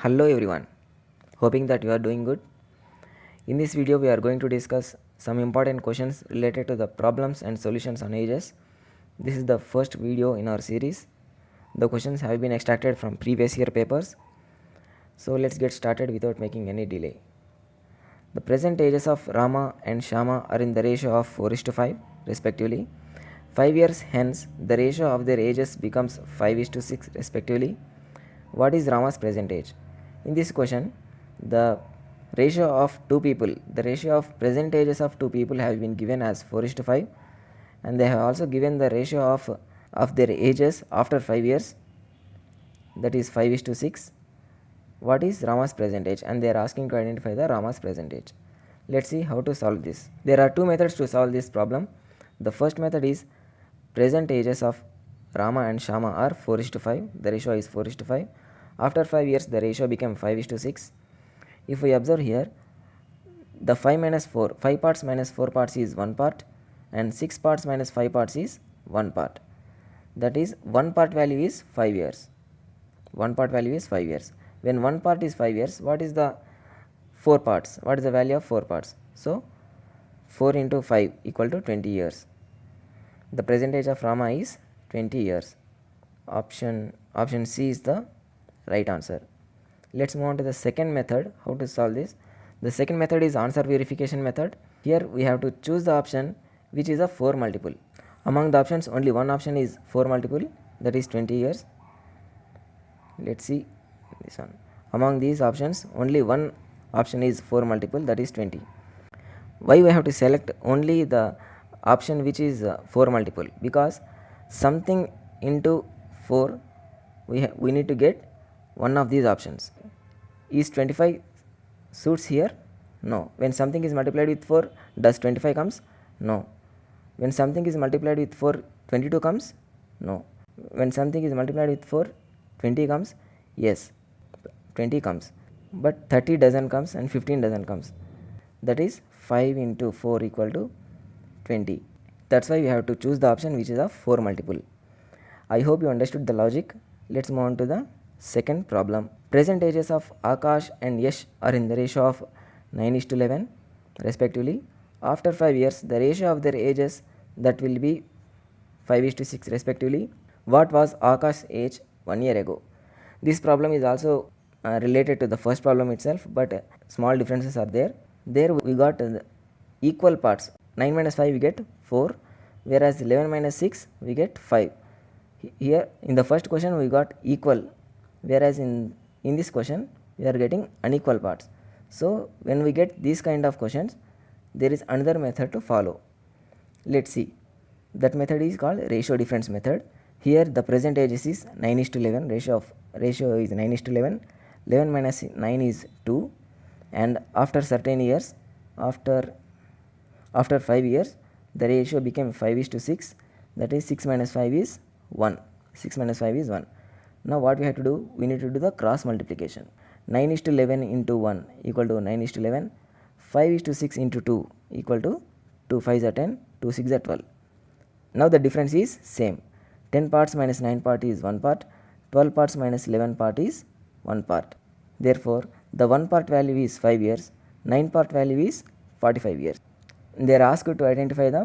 Hello everyone, hoping that you are doing good. In this video we are going to discuss some important questions related to the problems and solutions on ages. This is the first video in our series. The questions have been extracted from previous year papers. So let's get started without making any delay. The present ages of Rama and Shama are in the ratio of 4:5 respectively. 5 years hence the ratio of their ages becomes 5:6 respectively. What is Rama's present age? In this question, the ratio of the ratio of present ages of two people have been given as 4:5, and they have also given the ratio of their ages after 5 years, that is 5:6. What is Rama's present age? And they are asking to identify the Rama's present age. Let's see how to solve this. There are two methods to solve this problem. The first method is present ages of Rama and Shama are 4:5. The ratio is 4:5. After 5 years, the ratio became 5:6. If we observe here, the 5 minus 4, 5 parts minus 4 parts is 1 part, and 6 parts minus 5 parts is 1 part. That is, 1 part value is 5 years. 1 part value is 5 years. When 1 part is 5 years, what is the 4 parts? What is the value of 4 parts? So, 4 into 5 equal to 20 years. The present age of Rama is 20 years. Option C is the right answer. Let's move on to the second method, how to solve this. The second method is answer verification method. Here we have to choose the option which is a 4 multiple. Among the options, only one option is 4 multiple, that is 20 years. Let's see this one. Among these options, only one option is 4 multiple, that is 20. Why we have to select only the option which is 4 multiple? Because something into 4, we need to get one of these options. Is 25 suits here? No. When something is multiplied with 4, does 25 comes? No. When something is multiplied with 4, 22 comes? No. When something is multiplied with 4, 20 comes? Yes, 20 comes. But 30 doesn't comes and 15 doesn't comes. That is 5 into 4 equal to 20. That's why we have to choose the option which is a 4 multiple. I hope you understood the logic. Let's move on to the second problem. Present ages of Akash and Yash are in the ratio of 9:11 respectively. After 5 years, the ratio of their ages that will be 5:6 respectively. What was Akash's age 1 year ago? This problem is also related to the first problem itself, but small differences are there. There we got equal parts. 9 minus 5 we get 4, whereas 11 minus 6 we get 5. Here in the first question we got equal, whereas in this question we are getting unequal parts. So when we get these kind of questions, there is another method to follow. Let's see. That method is called ratio difference method. Here the present ages is 9:11, ratio is 9:11. 11 minus 9 is 2, and after certain years, after 5 years, the ratio became 5:6. That is 6 minus 5 is 1. 6 minus 5 is 1. Now what we have to do? We need to do the cross multiplication. 9:11 into 1 equal to 9:11. 5:6 into 2 equal to 2 5s are 10, 2 6 are 12. Now the difference is same. 10 parts minus 9 part is 1 part. 12 parts minus 11 part is 1 part. Therefore, the 1 part value is 5 years. 9 part value is 45 years. They are asked to identify the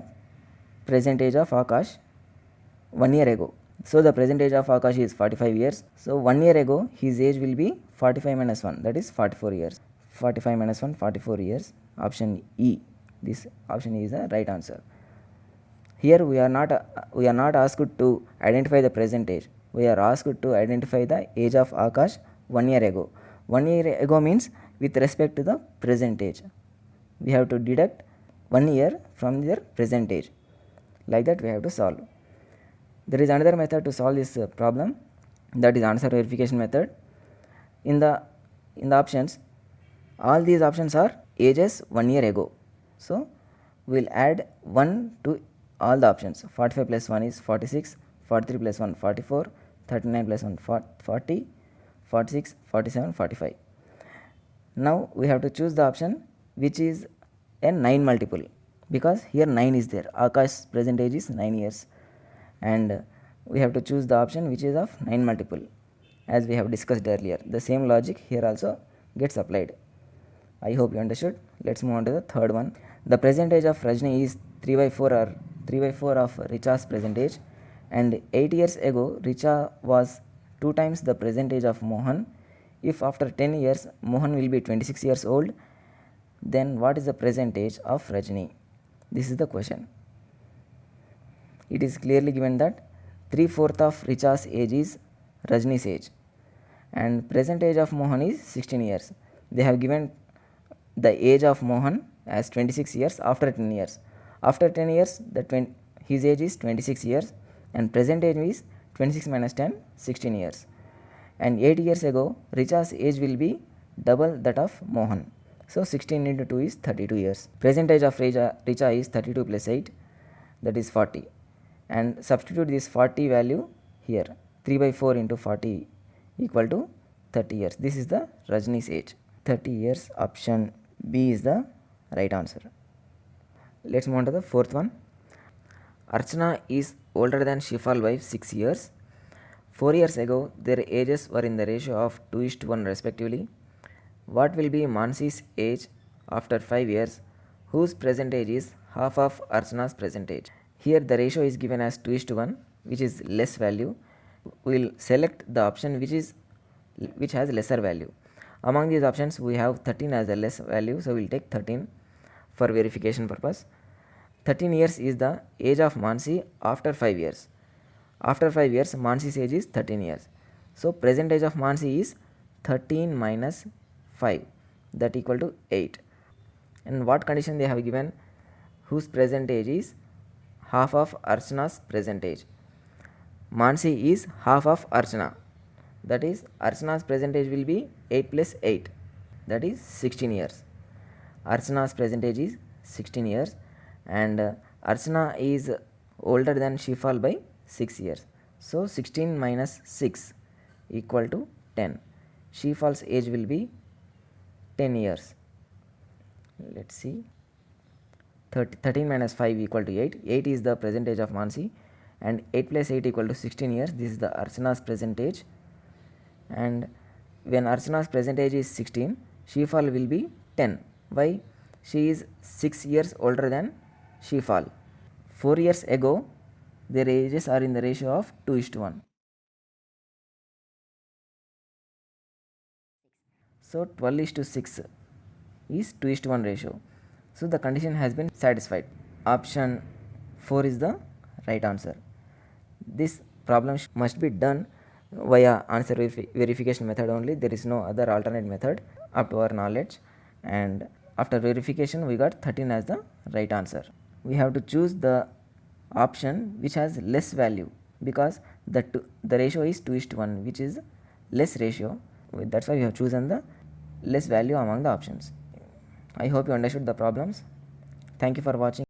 present age of Akash 1 year ago. So the present age of Akash is 45 years. So 1 year ago his age will be 45 minus 1, that is 44 years. 45 minus 1, 44 years. Option E. This option is the right answer. Here we are not asked to identify the present age. We are asked to identify the age of Akash 1 year ago. 1 year ago means with respect to the present age. We have to deduct 1 year from their present age. Like that we have to solve. There is another method to solve this problem, that is answer verification method. In the options, all these options are ages 1 year ago. So we will add 1 to all the options. 45 plus 1 is 46, 43 plus 1 44, 39 plus 1 40, 46, 47, 45. Now we have to choose the option which is a 9 multiple, because here 9 is there. Akash's present age is 9 years, and we have to choose the option which is of 9 multiple. as we have discussed earlier. The same logic here also gets applied. I hope you understood. Let's move on to the third one. The percentage of Rajni is 3 by 4 or 3 by 4 of Richa's percentage, and 8 years ago Richa was 2 times the percentage of Mohan. If after 10 years Mohan will be 26 years old, then what is the percentage of Rajni? This is the question. It is clearly given that 3/4 of Richa's age is Rajni's age, and present age of Mohan is 16 years. They have given the age of Mohan as 26 years after 10 years. After 10 years, his age is 26 years, and present age is 26 minus 10, 16 years. And 8 years ago, Richa's age will be double that of Mohan. So 16 into 2 is 32 years. Present age of Richa is 32 plus 8, that is 40. And substitute this 40 value here. 3 by 4 into 40 equal to 30 years. This is the Rajni's age. 30 years. Option B is the right answer. Let's move on to the fourth one. Archana is older than Shifal by 6 years. 4 years ago, their ages were in the ratio of 2:1 respectively. What will be Mansi's age after 5 years, whose present age is half of Archana's present age? Here the ratio is given as 2:1, which is less value. We will select the option which has lesser value. Among these options, we have 13 as the less value, so we will take 13 for verification purpose. 13 years is the age of Mansi after 5 years. After 5 years, Mansi's age is 13 years. So present age of Mansi is 13 minus 5, that equal to 8. And what condition they have given? Whose present age is half of Archana's present age. Mansi is half of Archana. That is, Archana's present age will be 8 plus 8, that is 16 years. Archana's present age is 16 years, and Archana is older than Shifal by 6 years. So 16 minus 6 equal to 10. Shifal's age will be 10 years. Let's see. 13 minus 5 equal to 8. 8 is the present age of Mansi, and 8 plus 8 equal to 16 years. This is the Archana's present age. And when Archana's present age is 16, Shifal will be 10. Why? She is 6 years older than Shifal. 4 years ago, their ages are in the ratio of 2:1. So 12:6 is 2:1 ratio. So the condition has been satisfied. Option 4 is the right answer. This problem must be done via answer verification method only. There is no other alternate method up to our knowledge, and after verification we got 13 as the right answer. We have to choose the option which has less value, because the ratio is 2:1, which is less ratio. That's why we have chosen the less value among the options. I hope you understood the problems. Thank you for watching.